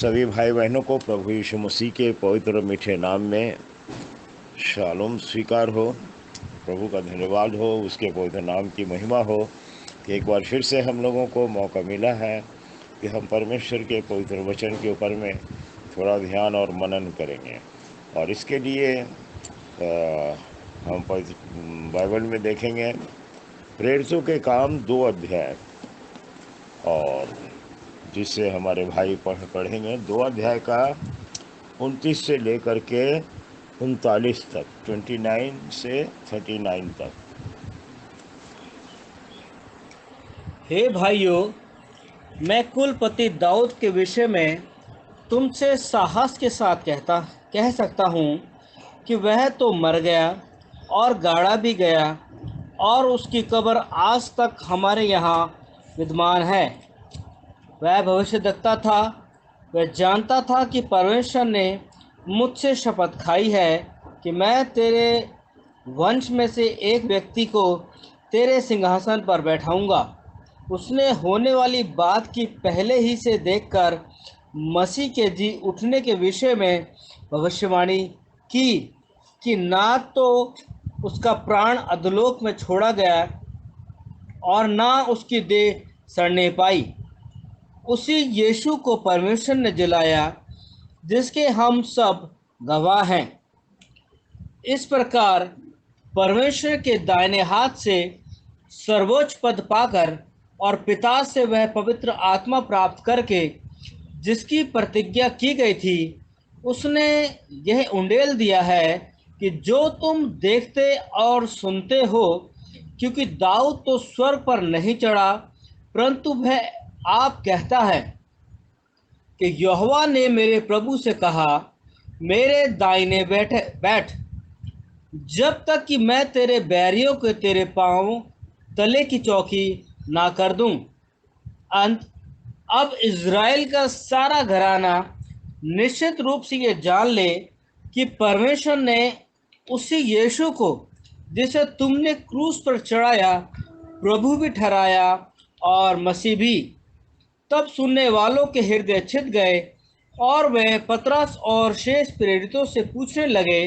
सभी भाई बहनों को प्रभु यीशु मसीह के पवित्र और मीठे नाम में शालोम स्वीकार हो। प्रभु का धन्यवाद हो, उसके पवित्र नाम की महिमा हो कि एक बार फिर से हम लोगों को मौका मिला है कि हम परमेश्वर के पवित्र वचन के ऊपर में थोड़ा ध्यान और मनन करेंगे। और इसके लिए हम बाइबल में देखेंगे प्रेरितों के काम 2 अध्याय, और जिससे हमारे भाई पढ़ेंगे 2 अध्याय का 29 से लेकर के 39 तक, 29 से 39 तक। हे भाइयों, मैं कुलपति दाऊद के विषय में तुमसे साहस के साथ कह सकता हूँ कि वह तो मर गया और गाड़ा भी गया, और उसकी कब्र आज तक हमारे यहाँ विद्यमान है। वह भविष्यद्वक्ता था। वह जानता था कि परमेश्वर ने मुझसे शपथ खाई है कि मैं तेरे वंश में से एक व्यक्ति को तेरे सिंहासन पर बैठाऊंगा। उसने होने वाली बात की पहले ही से देखकर मसीह के जी उठने के विषय में भविष्यवाणी की कि ना तो उसका प्राण अधोलोक में छोड़ा गया और ना उसकी देह सड़ने पाई। उसी यीशु को परमेश्वर ने जिलाया, जिसके हम सब गवाह हैं। इस प्रकार परमेश्वर के दाहिने हाथ से सर्वोच्च पद पाकर और पिता से वह पवित्र आत्मा प्राप्त करके जिसकी प्रतिज्ञा की गई थी, उसने यह उंडेल दिया है कि जो तुम देखते और सुनते हो, क्योंकि दाऊद तो स्वर्ग पर नहीं चढ़ा, परंतु वह आप कहता है कि यहोवा ने मेरे प्रभु से कहा, मेरे दाहिने बैठ, जब तक कि मैं तेरे बैरियों के तेरे पांव तले की चौकी ना कर दूं। अंत अब इज़राइल का सारा घराना निश्चित रूप से ये जान ले कि परमेश्वर ने उसी यीशु को, जिसे तुमने क्रूस पर चढ़ाया, प्रभु भी ठहराया और मसीह भी। तब सुनने वालों के हृदय छिद गए और वे पतरस और शेष प्रेरितों से पूछने लगे,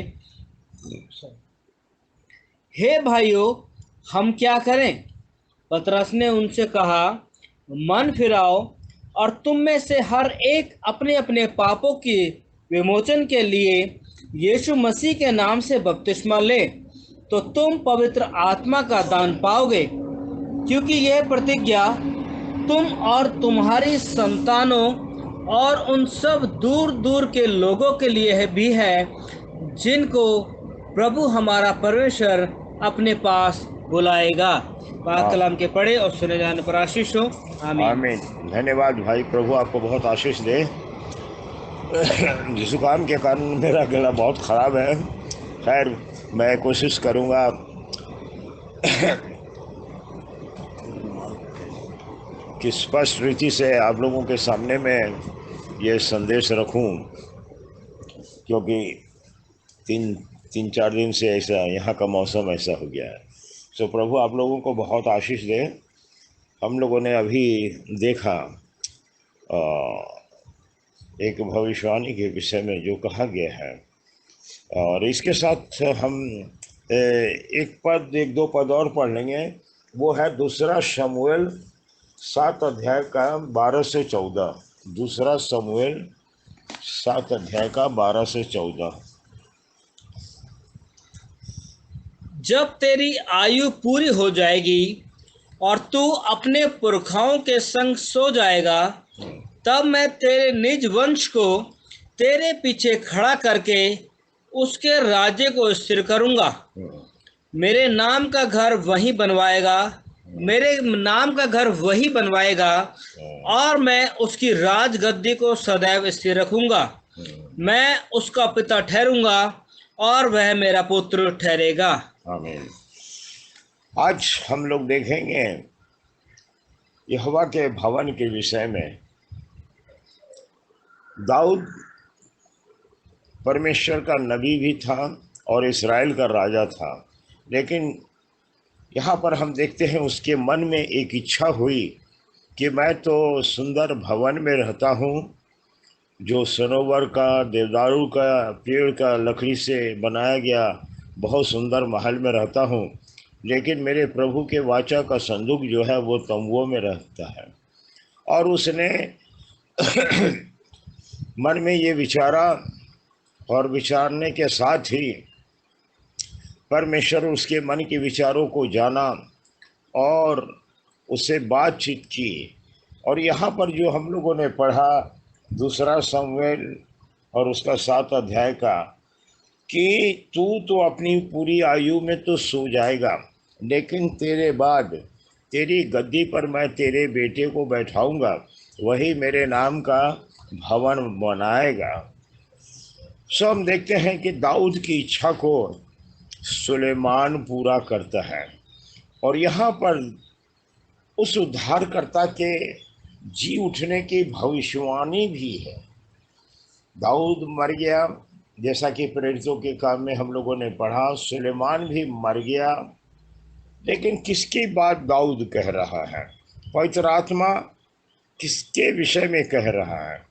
हे भाइयों, हम क्या करें? पतरस ने उनसे कहा, मन फिराओ और तुम में से हर एक अपने अपने पापों के विमोचन के लिए यीशु मसीह के नाम से बपतिस्मा ले, तो तुम पवित्र आत्मा का दान पाओगे। क्योंकि यह प्रतिज्ञा तुम और तुम्हारी संतानों और उन सब दूर दूर के लोगों के लिए भी है, जिनको प्रभु हमारा परमेश्वर अपने पास बुलाएगा। पाक कलाम के पढ़े और सुने जाने पर आशीष हो। आमीन। आमीन। धन्यवाद भाई, प्रभु आपको बहुत आशीष दे। जुकाम के कारण मेरा गला बहुत ख़राब है। खैर, मैं कोशिश करूँगा कि स्पष्ट रीति से आप लोगों के सामने में ये संदेश रखूं, क्योंकि तीन चार दिन से ऐसा यहाँ का मौसम ऐसा हो गया है। सो प्रभु आप लोगों को बहुत आशीष दे। हम लोगों ने अभी देखा एक भविष्यवाणी के विषय में जो कहा गया है, और इसके साथ हम एक दो पद और पढ़ लेंगे। वो है 2 शमूएल 7 अध्याय का 12 से 14। 2 शमूएल 7 अध्याय का 12 से 14। जब तेरी आयु पूरी हो जाएगी और तू अपने पुरखाओं के संग सो जाएगा, तब मैं तेरे निज वंश को तेरे पीछे खड़ा करके उसके राज्य को स्थिर करूंगा। मेरे नाम का घर वही बनवाएगा और मैं उसकी राजगद्दी को सदैव स्थिर रखूंगा। मैं उसका पिता ठहरूंगा और वह मेरा पुत्र ठहरेगा। आमीन। आज हम लोग देखेंगे यहोवा के भवन के विषय में। दाऊद परमेश्वर का नबी भी था और इस्राएल का राजा था, लेकिन यहाँ पर हम देखते हैं उसके मन में एक इच्छा हुई कि मैं तो सुंदर भवन में रहता हूँ जो सनोवर का, देवदारू का पेड़ का लकड़ी से बनाया गया बहुत सुंदर महल में रहता हूँ, लेकिन मेरे प्रभु के वाचा का संदूक जो है वो तंबुओं में रहता है। और उसने मन में ये विचारा, और विचारने के साथ ही परमेश्वर उसके मन के विचारों को जाना और उससे बातचीत की। और यहाँ पर जो हम लोगों ने पढ़ा दूसरा शमूएल और उसका 7 अध्याय का, कि तू तो अपनी पूरी आयु में तो सो जाएगा, लेकिन तेरे बाद तेरी गद्दी पर मैं तेरे बेटे को बैठाऊंगा, वही मेरे नाम का भवन बनाएगा। सो हम देखते हैं कि दाऊद की इच्छा को सुलेमान पूरा करता है। और यहाँ पर उस उद्धारकर्ता के जी उठने की भविष्यवाणी भी है। दाऊद मर गया, जैसा कि प्रेरितों के काम में हम लोगों ने पढ़ा, सुलेमान भी मर गया, लेकिन किसकी बात दाऊद कह रहा है? पवित्र आत्मा किसके विषय में कह रहा है?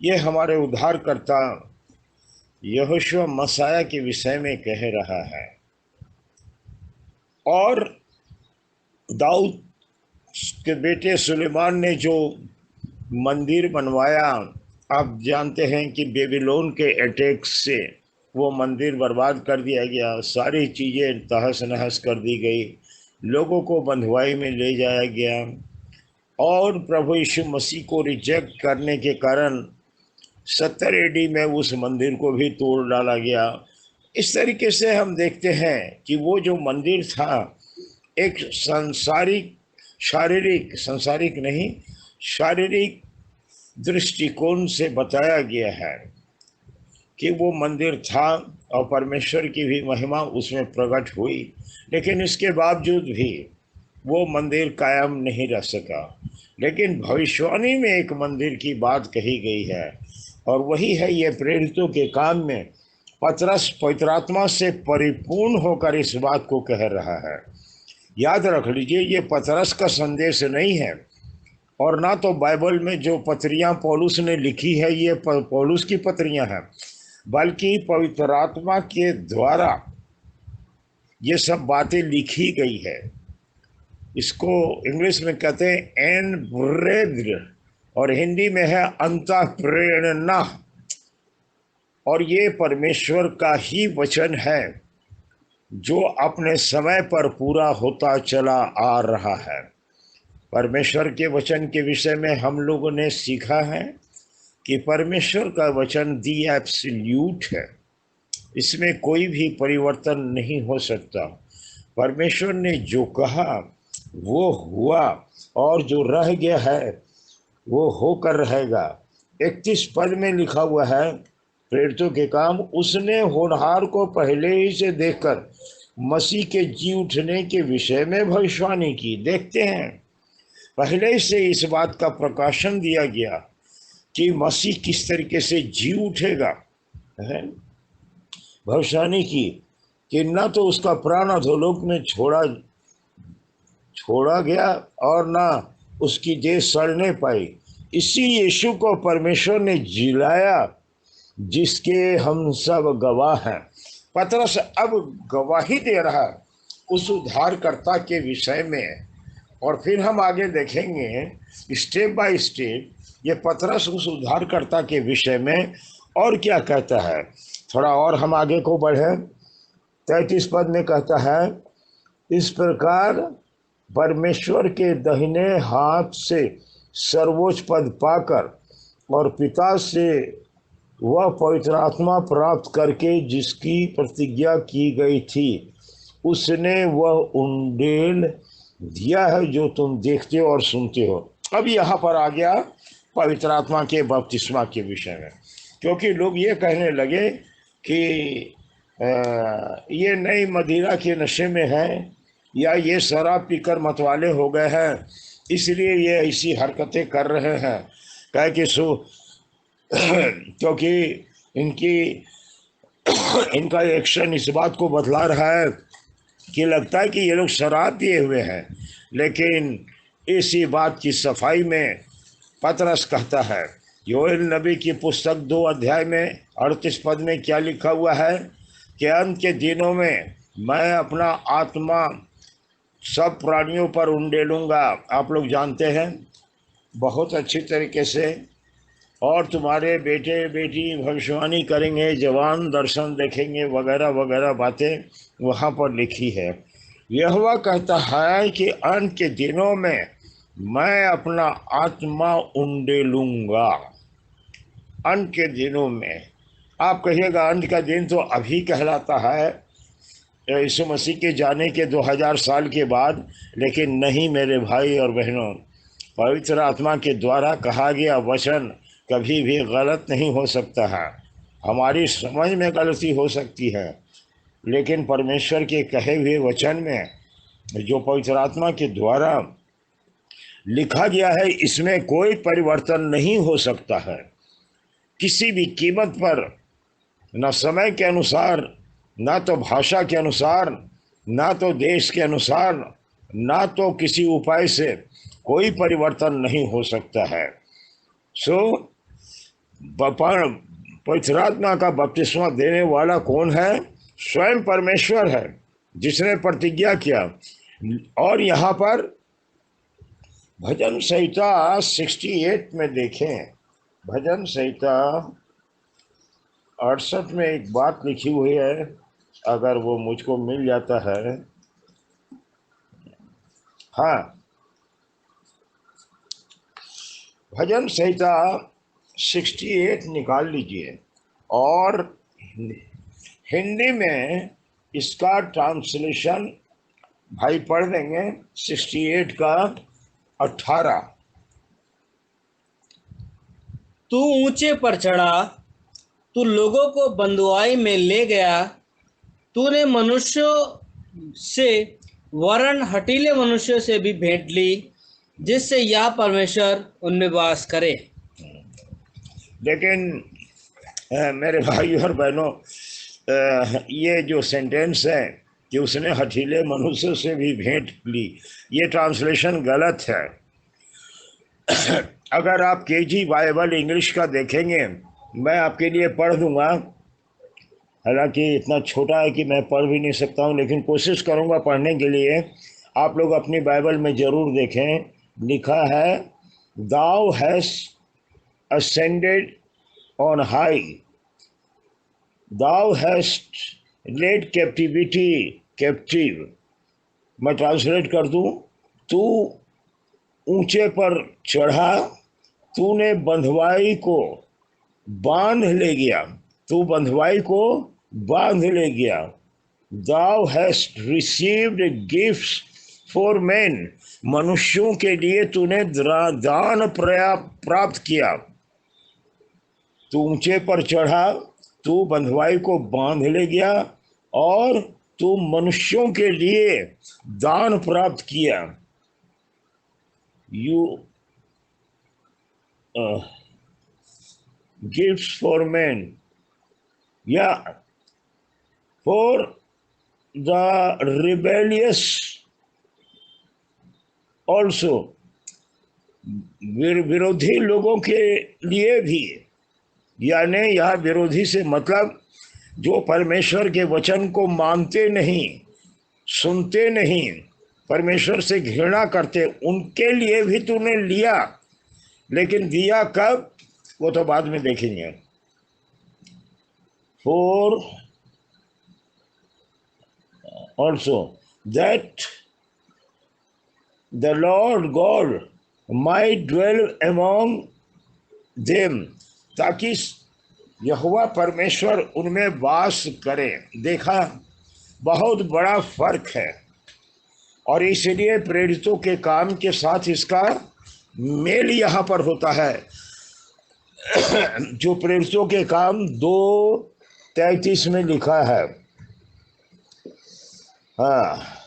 ये हमारे उद्धारकर्ता यहोशू मसीह के विषय में कह रहा है। और दाऊद के बेटे सुलेमान ने जो मंदिर बनवाया, आप जानते हैं कि बेबीलोन के अटैक से वो मंदिर बर्बाद कर दिया गया, सारी चीज़ें तहस नहस कर दी गई, लोगों को बंधुआई में ले जाया गया, और प्रभु यीशु मसीह को रिजेक्ट करने के कारण 70 AD में उस मंदिर को भी तोड़ डाला गया। इस तरीके से हम देखते हैं कि वो जो मंदिर था एक शारीरिक दृष्टिकोण से बताया गया है कि वो मंदिर था और परमेश्वर की भी महिमा उसमें प्रकट हुई, लेकिन इसके बावजूद भी वो मंदिर कायम नहीं रह सका। लेकिन भविष्यवाणी में एक मंदिर की बात कही गई है, और वही है ये प्रेरितों के काम में पतरस पवित्र आत्मा से परिपूर्ण होकर इस बात को कह रहा है। याद रख लीजिए, ये पतरस का संदेश नहीं है, और ना तो बाइबल में जो पत्रियां पौलुस ने लिखी है ये पौलुस की पत्रियां हैं, बल्कि पवित्र आत्मा के द्वारा ये सब बातें लिखी गई है। इसको इंग्लिश में कहते हैं एनब्रेव्ड, और हिंदी में है अंतःप्रेरणा। और ये परमेश्वर का ही वचन है जो अपने समय पर पूरा होता चला आ रहा है। परमेश्वर के वचन के विषय में हम लोगों ने सीखा है कि परमेश्वर का वचन दी एब्सोल्यूट है, इसमें कोई भी परिवर्तन नहीं हो सकता। परमेश्वर ने जो कहा वो हुआ, और जो रह गया है वो होकर रहेगा। 31 पद में लिखा हुआ है, प्रेरितों के काम, उसने होनहार को पहले ही से देखकर मसीह के जी उठने के विषय में भविष्यवाणी की। देखते हैं, पहले से इस बात का प्रकाशन दिया गया कि मसीह किस तरीके से जी उठेगा, है भविष्यवाणी की कि ना तो उसका प्राण अधोलोक में छोड़ा गया और ना उसकी देह सड़ने पाई। इसी यीशु को परमेश्वर ने जिलाया जिसके हम सब गवाह हैं। पतरस अब गवाही दे रहा है उस उद्धारकर्ता के विषय में, और फिर हम आगे देखेंगे स्टेप बाय स्टेप ये पतरस उस उद्धारकर्ता के विषय में और क्या कहता है। थोड़ा और हम आगे को बढ़े, 33 पद में कहता है, इस प्रकार परमेश्वर के दाहिने हाथ से सर्वोच्च पद पाकर और पिता से वह पवित्र आत्मा प्राप्त करके जिसकी प्रतिज्ञा की गई थी, उसने वह उंडेल दिया है जो तुम देखते हो और सुनते हो। अब यहाँ पर आ गया पवित्र आत्मा के बपतिस्मा के विषय में, क्योंकि लोग ये कहने लगे कि ये नई मदिरा के नशे में है या ये शराब पीकर मतवाले हो गए हैं, इसलिए ये ऐसी हरकतें कर रहे हैं। कहे कि क्योंकि इनका एक्शन इस बात को बतला रहा है कि लगता है कि ये लोग शराब पिए हुए हैं। लेकिन इसी बात की सफाई में पतरस कहता है योएल नबी की पुस्तक 2 अध्याय में 38 पद में क्या लिखा हुआ है कि अंत के दिनों में मैं अपना आत्मा सब प्राणियों पर उंडेलूंगा। आप लोग जानते हैं बहुत अच्छी तरीके से। और तुम्हारे बेटे बेटी भविष्यवाणी करेंगे, जवान दर्शन देखेंगे, वगैरह वगैरह बातें वहाँ पर लिखी है। यहोवा कहता है कि अंत के दिनों में मैं अपना आत्मा उंडेलूंगा। अंत के दिनों में, आप कहिएगा अंत का दिन तो अभी कहलाता है, यीशु मसीह के जाने के 2000 साल के बाद। लेकिन नहीं मेरे भाई और बहनों, पवित्र आत्मा के द्वारा कहा गया वचन कभी भी गलत नहीं हो सकता है। हमारी समझ में गलती हो सकती है, लेकिन परमेश्वर के कहे हुए वचन में जो पवित्र आत्मा के द्वारा लिखा गया है, इसमें कोई परिवर्तन नहीं हो सकता है किसी भी कीमत पर। न समय के अनुसार, ना तो भाषा के अनुसार, ना तो देश के अनुसार, ना तो किसी उपाय से कोई परिवर्तन नहीं हो सकता है। सो पवित्र आत्मा का बपतिस्मा देने वाला कौन है? स्वयं परमेश्वर है, जिसने प्रतिज्ञा किया। और यहाँ पर भजन संहिता 68 में देखें, भजन संहिता 68 में एक बात लिखी हुई है, अगर वो मुझको मिल जाता है। हाँ, भजन संहिता 68 निकाल लीजिए और हिंदी में इसका ट्रांसलेशन भाई पढ़ देंगे। 68 का 18। तू ऊंचे पर चढ़ा, तू लोगों को बंधुआई में ले गया। तूने मनुष्यों से वरन हठीले मनुष्यों से भी भेंट ली, जिससे यह परमेश्वर उनमें वास करे। लेकिन मेरे भाई और बहनों, ये जो सेंटेंस है कि उसने हठीले मनुष्य से भी भेंट ली, ये ट्रांसलेशन गलत है। अगर आप केजी बाइबल इंग्लिश का देखेंगे, मैं आपके लिए पढ़ दूंगा, हालांकि इतना छोटा है कि मैं पढ़ भी नहीं सकता हूँ, लेकिन कोशिश करूँगा पढ़ने के लिए। आप लोग अपनी बाइबल में ज़रूर देखें, लिखा है thou hast ascended on high, thou hast led captivity captive। मैं ट्रांसलेट कर दूं, तू ऊंचे पर चढ़ा, तूने बंधुआई को बांध ले गया, तू बंधुआई को बांध ले गया। thou hast received gifts for men, मनुष्यों के लिए तूने दान प्राप्त किया। तू ऊंचे पर चढ़ा, तू बंधुआई को बांध ले गया और तू मनुष्यों के लिए दान प्राप्त किया। यू गिफ्ट्स फॉर मैन, या फॉर द रिबेलियस ऑल्सो, विरोधी लोगों के लिए भी। यानी यह विरोधी से मतलब जो परमेश्वर के वचन को मानते नहीं, सुनते नहीं, परमेश्वर से घृणा करते, उनके लिए भी तूने लिया। लेकिन दिया कब, वो तो बाद में देखेंगे। For also that the Lord God might dwell among them, ताकि यहोवा परमेश्वर उनमें वास करे। देखा, बहुत बड़ा फर्क है। और इसलिए प्रेरितों के काम के साथ इसका मेल यहाँ पर होता है। जो प्रेरितों के काम 2:33 में लिखा है, हाँ,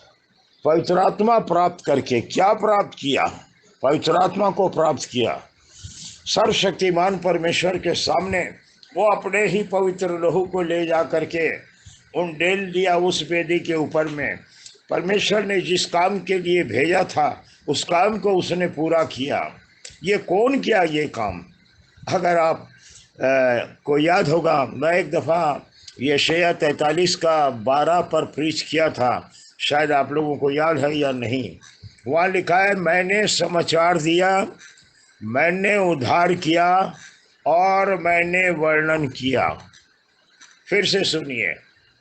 पवित्र आत्मा प्राप्त करके क्या प्राप्त किया? पवित्र आत्मा को प्राप्त किया। सर्वशक्तिमान परमेश्वर के सामने वो अपने ही पवित्र लहू को ले जा करके उंडेल दिया उस वेदी के ऊपर में। परमेश्वर ने जिस काम के लिए भेजा था, उस काम को उसने पूरा किया। ये कौन किया ये काम? अगर आप को याद होगा, मैं एक दफ़ा यशायाह 43 का 12 पर प्रीच किया था, शायद आप लोगों को याद है या नहीं। वहाँ लिखा है, मैंने समाचार दिया, मैंने उद्धार किया और मैंने वर्णन किया। फिर से सुनिए,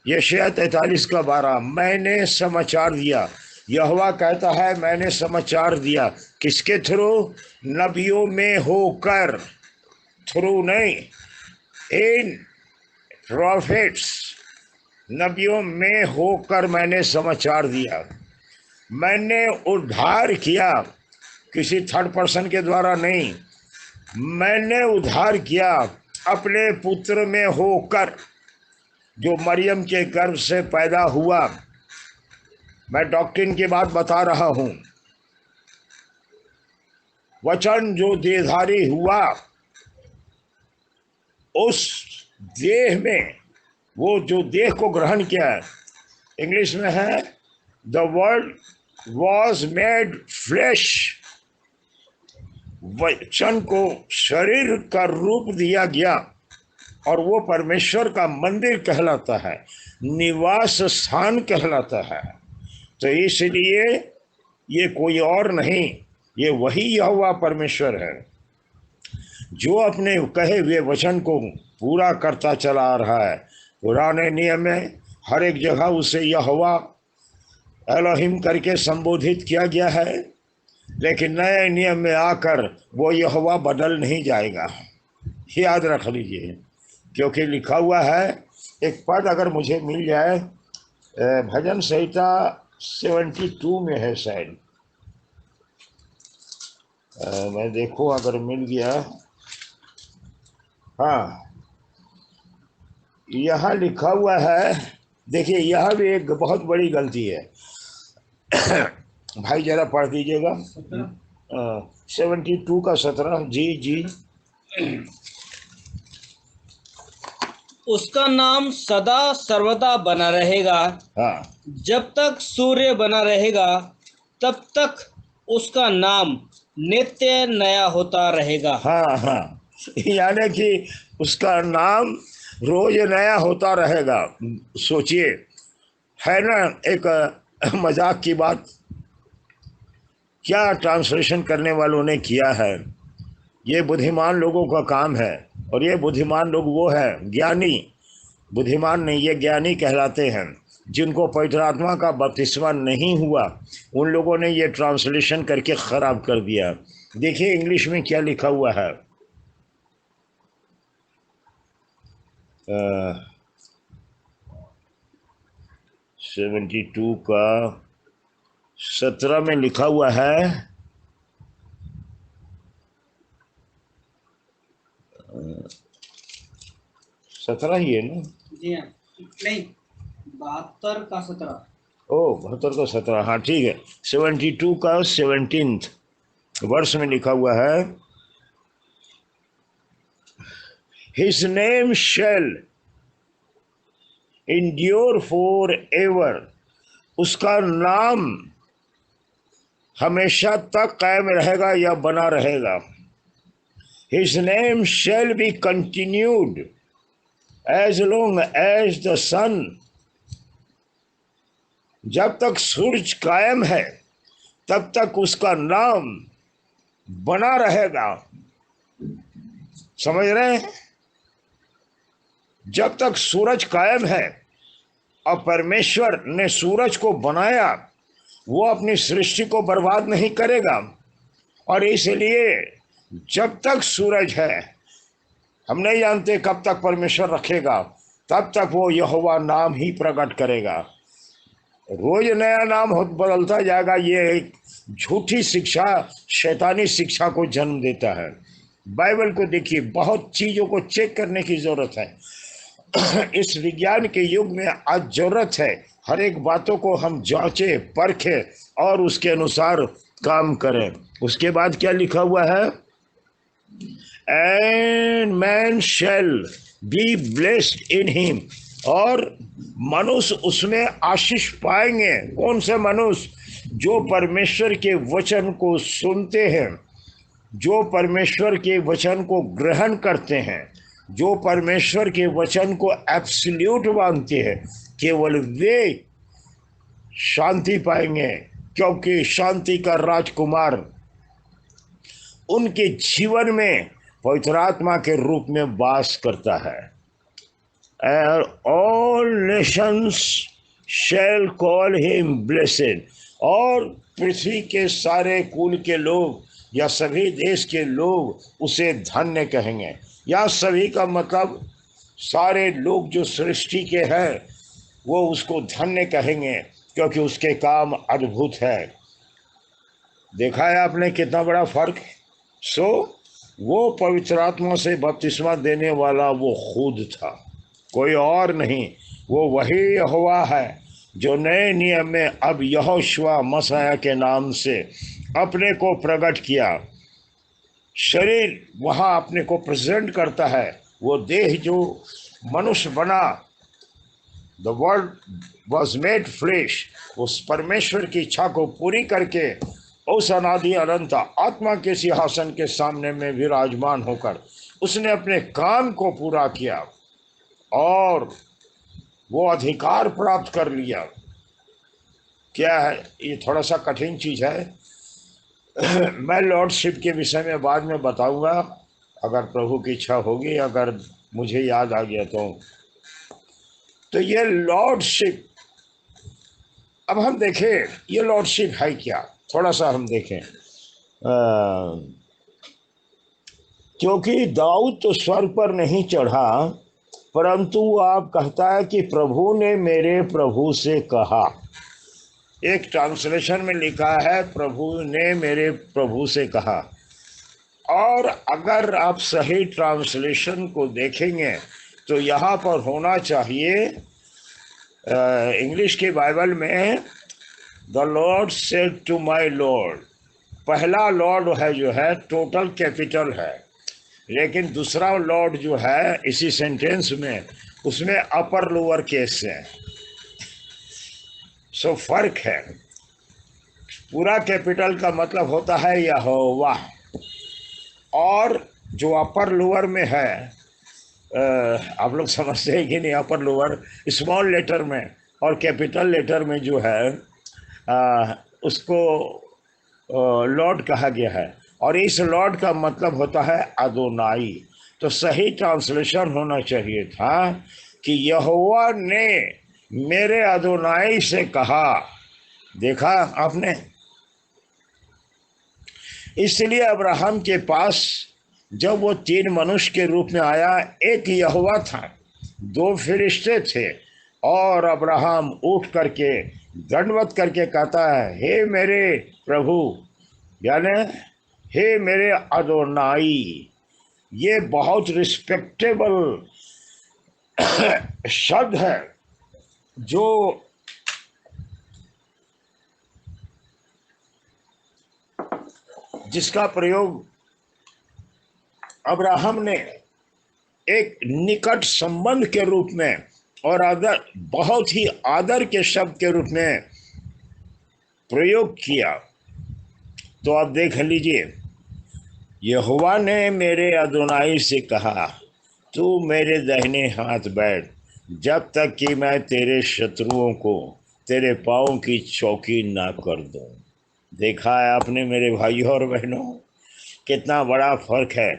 यशायाह 43 का 12, मैंने समाचार दिया। यहोवा कहता है मैंने समाचार दिया, किसके थ्रू? नबियों में होकर, थ्रू नहीं, इन प्रॉफिट्स, नबियों में होकर मैंने समाचार दिया। मैंने उद्धार किया, किसी थर्ड पर्सन के द्वारा नहीं, मैंने उद्धार किया अपने पुत्र में होकर, जो मरियम के गर्भ से पैदा हुआ। मैं डॉक्ट्रिन की बात बता रहा हूं। वचन जो देहधारी हुआ, उस देह में, वो जो देह को ग्रहण किया, इंग्लिश में है the word was made flash. वचन को शरीर का रूप दिया गया और वो परमेश्वर का मंदिर कहलाता है, निवास स्थान कहलाता है। तो इसलिए ये कोई और नहीं, ये वही यहोवा परमेश्वर है जो अपने कहे हुए वचन को पूरा करता चला आ रहा है। पुराने नियम में हर एक जगह उसे यहोवा एलोहिम करके संबोधित किया गया है, लेकिन नए नियम में आकर वो यहोवा बदल नहीं जाएगा, याद रख लीजिए। क्योंकि लिखा हुआ है, एक पद अगर मुझे मिल जाए, भजन संहिता 72 में है शायद, मैं देखो अगर मिल गया। हाँ, यहाँ लिखा हुआ है, देखिए यहाँ भी एक बहुत बड़ी गलती है। भाई जरा पढ़ दीजिएगा 72 का 17। जी जी। उसका नाम सदा सर्वदा बना रहेगा, हाँ, जब तक सूर्य बना रहेगा तब तक उसका नाम नित्य नया होता रहेगा। हाँ, हाँ, यानी कि उसका नाम रोज नया होता रहेगा। सोचिए, है ना एक मजाक की बात, क्या ट्रांसलेशन करने वालों ने किया है। ये बुद्धिमान लोगों का काम है, और ये बुद्धिमान लोग वो है, ज्ञानी, बुद्धिमान नहीं, ये ज्ञानी कहलाते हैं, जिनको पवित्र आत्मा का बपतिस्मा नहीं हुआ, उन लोगों ने ये ट्रांसलेशन करके ख़राब कर दिया। देखिए इंग्लिश में क्या लिखा हुआ है, 72 का 17 में लिखा हुआ है, 17 ही है ना? जी हाँ, नहीं 72 का 17। ओ 72 का 17, हाँ ठीक है। 72 का 17 वर्ष में लिखा हुआ है, his name shall endure for ever. उसका नाम हमेशा तक कायम रहेगा या बना रहेगा। His name shall be continued as long as the sun. जब तक सूरज कायम है तब तक उसका नाम बना रहेगा। समझ रहे हैं? जब तक सूरज कायम है, और परमेश्वर ने सूरज को बनाया, वो अपनी सृष्टि को बर्बाद नहीं करेगा, और इसलिए जब तक सूरज है, हम नहीं जानते कब तक परमेश्वर रखेगा, तब तक वो यहोवा नाम ही प्रकट करेगा। रोज नया नाम बदलता जाएगा, ये एक झूठी शिक्षा, शैतानी शिक्षा को जन्म देता है। बाइबल को देखिए, बहुत चीज़ों को चेक करने की ज़रूरत है। इस विज्ञान के युग में आज जरूरत है हर एक बातों को हम जांचे परखे और उसके अनुसार काम करें। उसके बाद क्या लिखा हुआ है, and man shall be blessed in him. और मनुष्य उसमें आशीष पाएंगे। कौन से मनुष्य? जो परमेश्वर के वचन को सुनते हैं, जो परमेश्वर के वचन को ग्रहण करते हैं, जो परमेश्वर के वचन को एब्सोल्यूट मानते हैं, केवल वे शांति पाएंगे, क्योंकि शांति का राजकुमार उनके जीवन में पवित्र आत्मा के रूप में वास करता है। And all nations shall call him blessed, और पृथ्वी के सारे कुल के लोग या सभी देश के लोग उसे धन्य कहेंगे। या सभी का मतलब सारे लोग जो सृष्टि के हैं वो उसको धन्य कहेंगे, क्योंकि उसके काम अद्भुत है। देखा है आपने कितना बड़ा फर्क। वो पवित्र आत्मा से बपतिस्मा देने वाला वो खुद था, कोई और नहीं। वो वही यहोवा है जो नए नियम में अब यहोशुआ मसीह के नाम से अपने को प्रकट किया। शरीर वहाँ अपने को प्रेजेंट करता है। वो देह जो मनुष्य बना, the word was made flesh, उस परमेश्वर की इच्छा को पूरी करके उस अनादि अनंत आत्मा के सिंहासन के सामने में विराजमान होकर उसने अपने काम को पूरा किया और वो अधिकार प्राप्त कर लिया। क्या है ये? थोड़ा सा कठिन चीज़ है। मैं लॉर्डशिप के विषय में बाद में बताऊंगा, अगर प्रभु की इच्छा होगी, अगर मुझे याद आ गया तो ये लॉर्डशिप, अब हम देखें ये लॉर्डशिप है क्या, थोड़ा सा हम देखें। क्योंकि दाऊद तो स्वर्ग पर नहीं चढ़ा, परंतु आप कहता है कि प्रभु ने मेरे प्रभु से कहा। एक ट्रांसलेशन में लिखा है प्रभु ने मेरे प्रभु से कहा, और अगर आप सही ट्रांसलेशन को देखेंगे तो यहाँ पर होना चाहिए, इंग्लिश के बाइबल में the Lord said to my Lord. पहला लॉर्ड है जो है टोटल कैपिटल है, लेकिन दूसरा लॉर्ड जो है इसी सेंटेंस में उसमें अपर लोअर केस है। सो फर्क है। पूरा कैपिटल का मतलब होता है यहोवा, और जो अपर लोअर में है, आप लोग समझते हैं कि नहीं, अपर लोअर स्मॉल लेटर में और कैपिटल लेटर में जो है उसको लॉर्ड कहा गया है, और इस लॉर्ड का मतलब होता है अदोनाई। तो सही ट्रांसलेशन होना चाहिए था कि यहोवा ने मेरे अदोनाई से कहा। देखा आपने? इसलिए अब्राहम के पास जब वो 3 मनुष्य के रूप में आया, एक यहोवा था, 2 फरिश्ते थे, और अब्राहम उठ करके दंडवत करके कहता है, हे मेरे प्रभु, यानी हे मेरे अदोनाई। ये बहुत रिस्पेक्टेबल शब्द है जो जिसका प्रयोग अब्राहम ने एक निकट संबंध के रूप में और आदर, बहुत ही आदर के शब्द के रूप में प्रयोग किया। तो आप देख लीजिए, यहोवा ने मेरे अदोनाई से कहा, तू मेरे दाहिने हाथ बैठ जब तक कि मैं तेरे शत्रुओं को तेरे पाँव की चौकी ना कर दूं। देखा है आपने मेरे भाइयों और बहनों, कितना बड़ा फर्क है।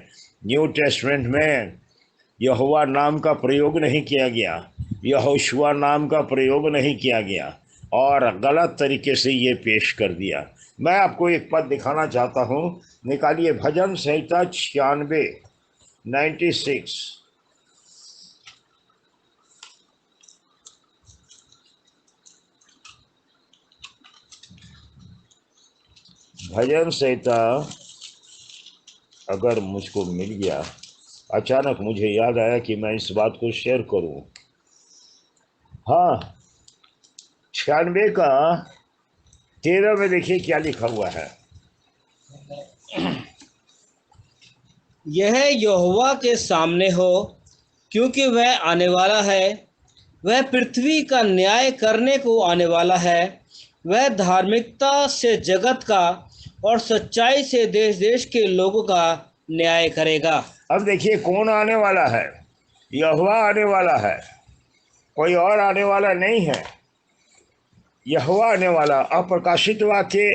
न्यू टेस्टमेंट में यहोवा नाम का प्रयोग नहीं किया गया, यहोशुआ नाम का प्रयोग नहीं किया गया, और गलत तरीके से ये पेश कर दिया। मैं आपको एक पद दिखाना चाहता हूँ, निकालिए भजन संहिता 96 भजन संहिता, अगर मुझको मिल गया, अचानक मुझे याद आया कि मैं इस बात को शेयर करूं। हाँ, 96 का 13 में देखिए क्या लिखा हुआ है। यह यहोवा के सामने हो, क्योंकि वह आने वाला है, वह पृथ्वी का न्याय करने को आने वाला है। वह धार्मिकता से जगत का और सच्चाई से देश देश के लोगों का न्याय करेगा। अब देखिए कौन आने वाला है। यहोवा आने वाला है, कोई और आने वाला नहीं है। यहोवा आने वाला। अब प्रकाशित वाक्य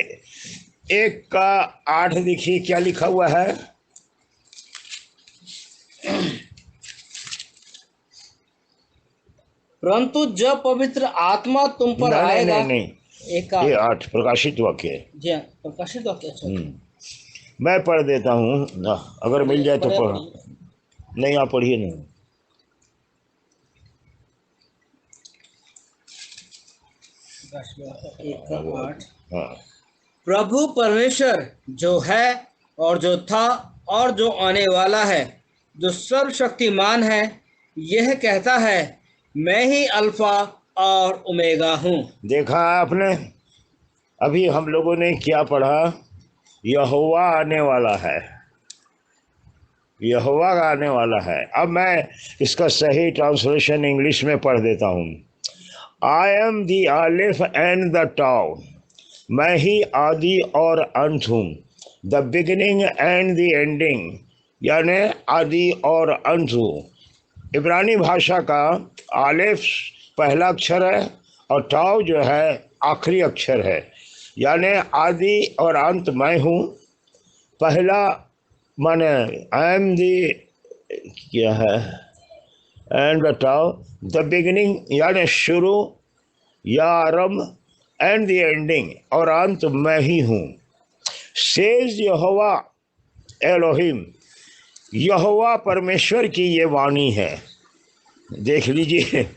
1:8 देखिए क्या लिखा हुआ है। परंतु जब पवित्र आत्मा तुम पर नहीं नहीं आएगा। नहीं नहीं, एक ये 8 प्रकाशित वाक्य है। जी हाँ, प्रकाशित वाक्य। अच्छा, मैं पढ़ देता हूँ ना, अगर मिल जाए तो पढ़। नहीं आप पढ़िए नहीं। एक का 8। हाँ प्रभु परमेश्वर जो है और जो था और जो आने वाला है, जो सर्वशक्तिमान है, यह कहता है, मैं ही अल्फा और ओमेगा हूँ। देखा आपने, अभी हम लोगों ने क्या पढ़ा। यहोवा आने वाला है, यहोवा आने वाला है। अब मैं इसका सही ट्रांसलेशन इंग्लिश में पढ़ देता हूँ। I am the Alif and the tau, मैं ही आदि और अंत हूँ। The beginning and the ending, यानी आदि और अंत हूँ। इब्रानी भाषा का आलिफ पहला अक्षर है और टाउ जो है आखिरी अक्षर है, यानी आदि और अंत मैं हूँ। पहला माने आई एम दी क्या है, and the tau, the beginning यानी शुरू या आरंभ, एंड द एंडिंग और अंत मैं ही हूँ। सेज यहोवा एलोहिम, यहोवा परमेश्वर की ये वाणी है। देख लीजिए,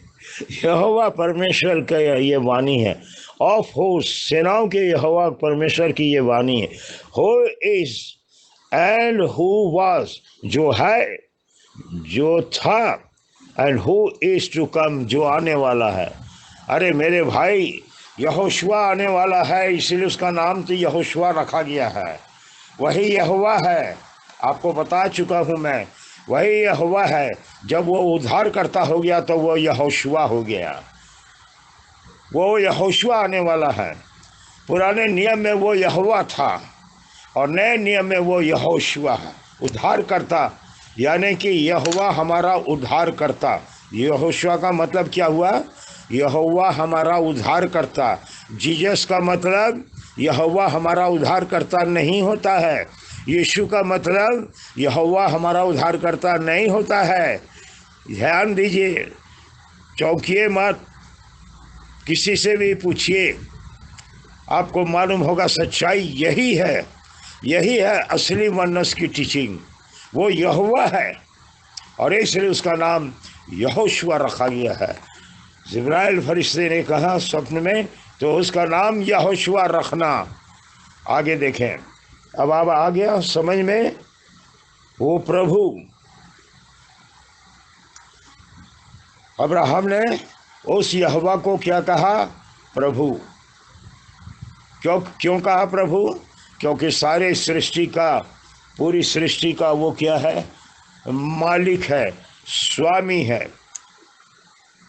यहोवा परमेश्वर का ये वाणी है। ऑफ होस्ट, सेनाओं के यहोवा परमेश्वर की ये वाणी है। Who is and who was, जो है जो था, and who is to come, जो आने वाला है। अरे मेरे भाई, यहोशुआ आने वाला है, इसलिए उसका नाम तो यहोशुआ रखा गया है। वही यहोवा है, आपको बता चुका हूँ मैं। वही यहोवा है। जब वो उद्धार करता हो गया तो वो यहोशुआ हो गया। वो यहोशुआ आने वाला है। पुराने नियम में वो यहोवा था और नए नियम में वो यहोशुआ है, उद्धार करता, यानी कि यहोवा हमारा उद्धार करता। यहोशुआ का मतलब क्या हुआ? यहोवा हमारा उद्धार करता। जीसस का मतलब यहोवा हमारा उद्धार करता नहीं होता है। यीशु का मतलब यहोवा हमारा उद्धार करता नहीं होता है। ध्यान दीजिए, चौंकिए मत, किसी से भी पूछिए, आपको मालूम होगा सच्चाई यही है। यही है असली वनस की टीचिंग। वो यहोवा है और इसलिए उसका नाम यहोशुआ रखा गया है। जिब्राइल फरिश्ते ने कहा स्वप्न में, तो उसका नाम यहोशुआ रखना। आगे देखें, अब आ गया समझ में। वो प्रभु, अब्राहम ने उस यहोवा को क्या कहा? प्रभु। क्यों कहा प्रभु? क्योंकि सारे सृष्टि का, पूरी सृष्टि का वो क्या है? मालिक है, स्वामी है।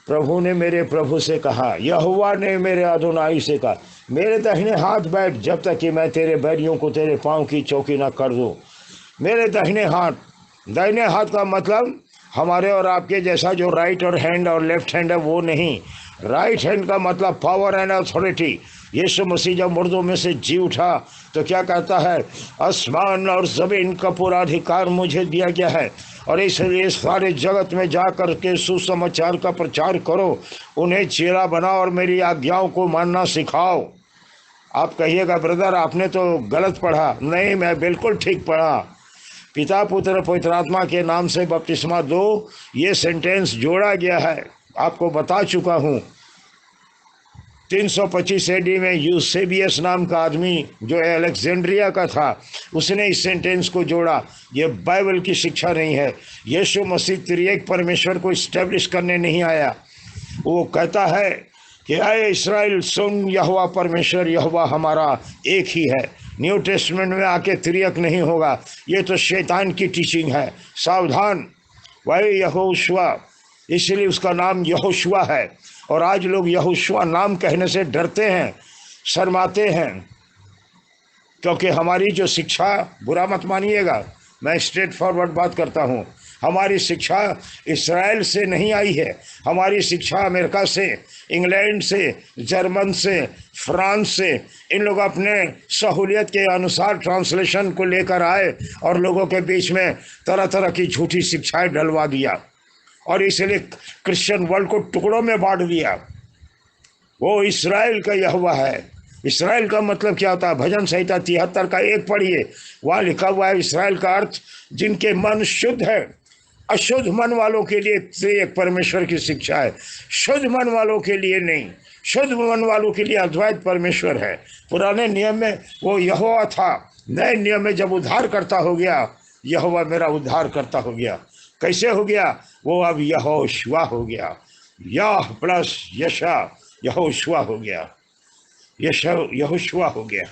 प्रभु ने मेरे प्रभु से कहा, यहोवा ने मेरे अदोनाई से कहा, मेरे दाहिने हाथ बैठ जब तक कि मैं तेरे बैरियों को तेरे पाँव की चौकी ना कर दूं। मेरे दाहिने हाथ, दाहिने हाथ का मतलब हमारे और आपके जैसा जो राइट और हैंड और लेफ्ट हैंड है वो नहीं। राइट हैंड का मतलब पावर एंड अथॉरिटी। यीशु मसीह जब मुर्दों में से जी उठा तो क्या कहता है? आसमान और ज़मीन का पूरा अधिकार मुझे दिया गया है और इसलिए सारे जगत में जा कर के सुसमाचार का प्रचार करो, उन्हें चेला बनाओ और मेरी आज्ञाओं को मानना सिखाओ। आप कहिएगा ब्रदर आपने तो गलत पढ़ा। नहीं, मैं बिल्कुल ठीक पढ़ा। पिता पुत्र पवित्र आत्मा के नाम से बपतिस्मा दो, ये सेंटेंस जोड़ा गया है, आपको बता चुका हूँ। 325 एडी में यूसेबियस नाम का आदमी जो अलेक्जेंड्रिया का था, उसने इस सेंटेंस को जोड़ा। ये बाइबल की शिक्षा नहीं है। यीशु मसीह त्रिएक परमेश्वर को इस्टेब्लिश करने नहीं आया। वो कहता है कि आए इस्राएल सुन, यहोवा परमेश्वर यहोवा हमारा एक ही है। न्यू टेस्टमेंट में आके त्रिएक नहीं होगा, ये तो शैतान की टीचिंग है, सावधान। वही यहोशुआ, इसलिए उसका नाम यहोशुआ है। और आज लोग यहोशुआ नाम कहने से डरते हैं, शर्माते हैं, क्योंकि हमारी जो शिक्षा, बुरा मत मानिएगा, मैं स्ट्रेट फॉरवर्ड बात करता हूँ, हमारी शिक्षा इस्राएल से नहीं आई है। हमारी शिक्षा अमेरिका से, इंग्लैंड से, जर्मन से, फ्रांस से, इन लोग अपने सहूलियत के अनुसार ट्रांसलेशन को लेकर आए और लोगों के बीच में तरह तरह की झूठी शिक्षाएं डलवा दिया और इसलिए क्रिश्चियन वर्ल्ड को टुकड़ों में बांट दिया। वो इस्राएल का यहोवा है। इस्राएल का मतलब क्या होता है? भजन संहिता 73 का 1 पढ़िए, वहाँ लिखा हुआ है इस्राएल का अर्थ जिनके मन शुद्ध है। अशुद्ध मन वालों के लिए एक परमेश्वर की शिक्षा है, शुद्ध मन वालों के लिए नहीं। शुद्ध मन वालों के लिए अद्वैत परमेश्वर है। पुराने नियम में वो यहोवा था, नए नियम में जब उद्धार करता हो गया, यहोवा मेरा उद्धार करता हो गया। कैसे हो गया? वो अब यहोशुआ हो गया। यह प्लस यशा यहोशुआ हो गया, यहोशुआ हो गया।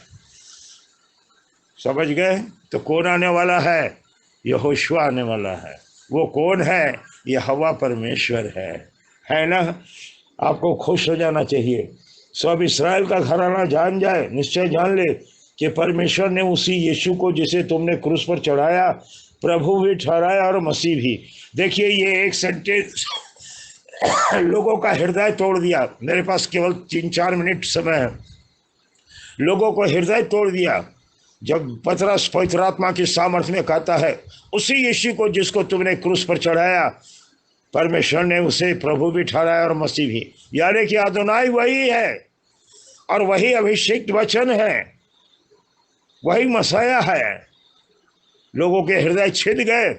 समझ गए? तो कौन आने वाला है? यहोशुआ आने वाला है। वो कौन है? यहोवा परमेश्वर है ना? आपको खुश हो जाना चाहिए। सब इस्राएल का घराना जान जाए, निश्चय जान ले कि परमेश्वर ने उसी यीशु को जिसे तुमने क्रूस पर चढ़ाया प्रभु भी ठहराया और मसीह भी। देखिए, ये एक सेंटेंस लोगों का हृदय तोड़ दिया। मेरे पास केवल 3-4 मिनट समय है। लोगों को हृदय तोड़ दिया जब पतरस पवित्र आत्मा की सामर्थ्य में कहता है उसी यीशु को जिसको तुमने क्रूस पर चढ़ाया परमेश्वर ने उसे प्रभु भी ठहराया और मसीह भी। यानी कि अदोनाई वही है और वही अभिषिक्त वचन है, वही मसाया है। लोगों के हृदय छिद गए,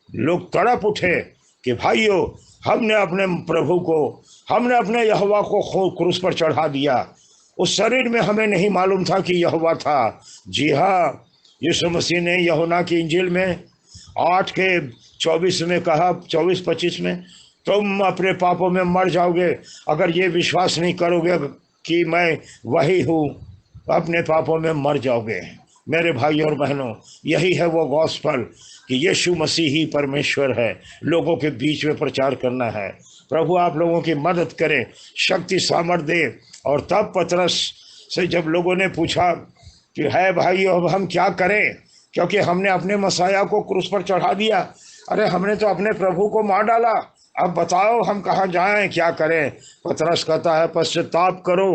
लोग तड़प उठे कि भाइयों, हमने अपने प्रभु को, हमने अपने यहोवा को क्रूस पर चढ़ा दिया। उस शरीर में हमें नहीं मालूम था कि यहोवा था। जी हाँ, यीशु मसीह ने यूहन्ना की इंजील में 8:24 में कहा, 24-25 में, तुम अपने पापों में मर जाओगे अगर ये विश्वास नहीं करोगे कि मैं वही हूँ, अपने पापों में मर जाओगे। मेरे भाइयों और बहनों, यही है वो गॉस्पल कि यीशु मसीह ही परमेश्वर है। लोगों के बीच में प्रचार करना है। प्रभु आप लोगों की मदद करें, शक्ति सामर्थ दे। और तब पतरस से जब लोगों ने पूछा कि है भाई अब हम क्या करें, क्योंकि हमने अपने मसाया को क्रूस पर चढ़ा दिया। अरे हमने तो अपने प्रभु को मार डाला, अब बताओ हम कहाँ जाएं, क्या करें। पतरस कहता है पश्चाताप करो,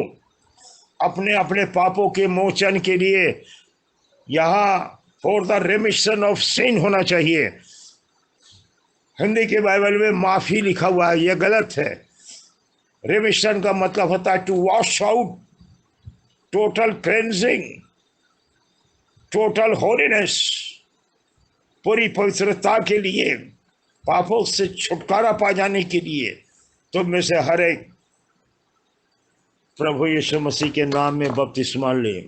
अपने अपने पापों के मोचन के लिए। यहाँ for the remission of sin होना चाहिए। हिंदी के बाइबल में माफी लिखा हुआ है, यह गलत है। रिमिशन का मतलब होता है to wash out, total cleansing, total holiness, पूरी पवित्रता के लिए, पापों से छुटकारा पा जाने के लिए। तुम में से हर एक प्रभु यीशु मसीह के नाम में बपतिस्मा ले,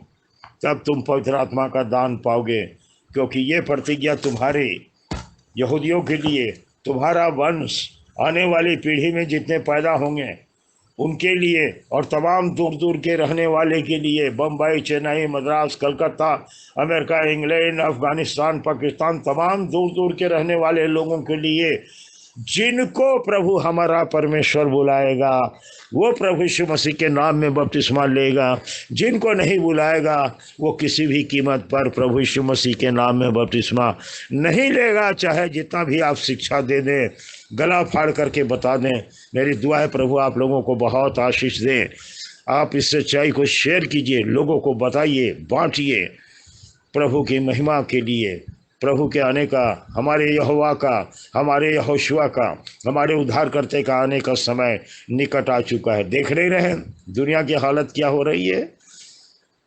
तब तुम पवित्र आत्मा का दान पाओगे। क्योंकि ये प्रतिज्ञा तुम्हारे यहूदियों के लिए, तुम्हारा वंश, आने वाली पीढ़ी में जितने पैदा होंगे उनके लिए, और तमाम दूर दूर के रहने वाले के लिए, बम्बई, चेन्नई, मद्रास, कलकत्ता, अमेरिका, इंग्लैंड, अफगानिस्तान, पाकिस्तान, तमाम दूर दूर के रहने वाले लोगों के लिए, जिनको प्रभु हमारा परमेश्वर बुलाएगा वो प्रभु यीशु मसीह के नाम में बपतिस्मा लेगा। जिनको नहीं बुलाएगा वो किसी भी कीमत पर प्रभु यीशु मसीह के नाम में बपतिस्मा नहीं लेगा, चाहे जितना भी आप शिक्षा दे दें, गला फाड़ करके बता दें। मेरी दुआ है प्रभु आप लोगों को बहुत आशीष दें। आप इस सच्चाई को शेयर कीजिए, लोगों को बताइए, बांटिए, प्रभु की महिमा के लिए। प्रभु के आने का, हमारे यहोवा का, हमारे यहोशुआ का, हमारे उद्धारकर्ता का आने का समय निकट आ चुका है। देख नहीं रहे दुनिया की हालत क्या हो रही है,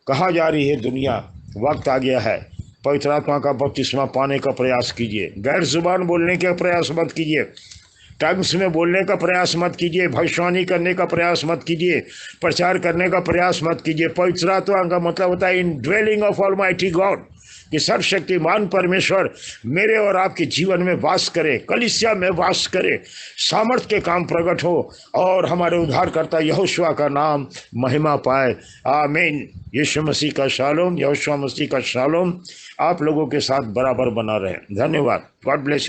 कहाँ जा रही है दुनिया। वक्त आ गया है, पवित्र आत्मा का बपतिस्मा पाने का प्रयास कीजिए। गैर जुबान बोलने का प्रयास मत कीजिए, टंग्स में बोलने का प्रयास मत कीजिए, भविष्यवाणी करने का प्रयास मत कीजिए, प्रचार करने का प्रयास मत कीजिए। पवित्र आत्मा का मतलब होता है इन ड्वेलिंग ऑफ ऑलमाइटी गॉड, कि सर्वशक्तिमान परमेश्वर मेरे और आपके जीवन में वास करे, कलीसिया में वास करे, सामर्थ के काम प्रकट हो और हमारे उद्धारकर्ता यहोशुआ का नाम महिमा पाए। आमीन। यीशु मसीह का शालोम, यहोशुआ मसीह का शालोम आप लोगों के साथ बराबर बना रहे। धन्यवाद। God bless you.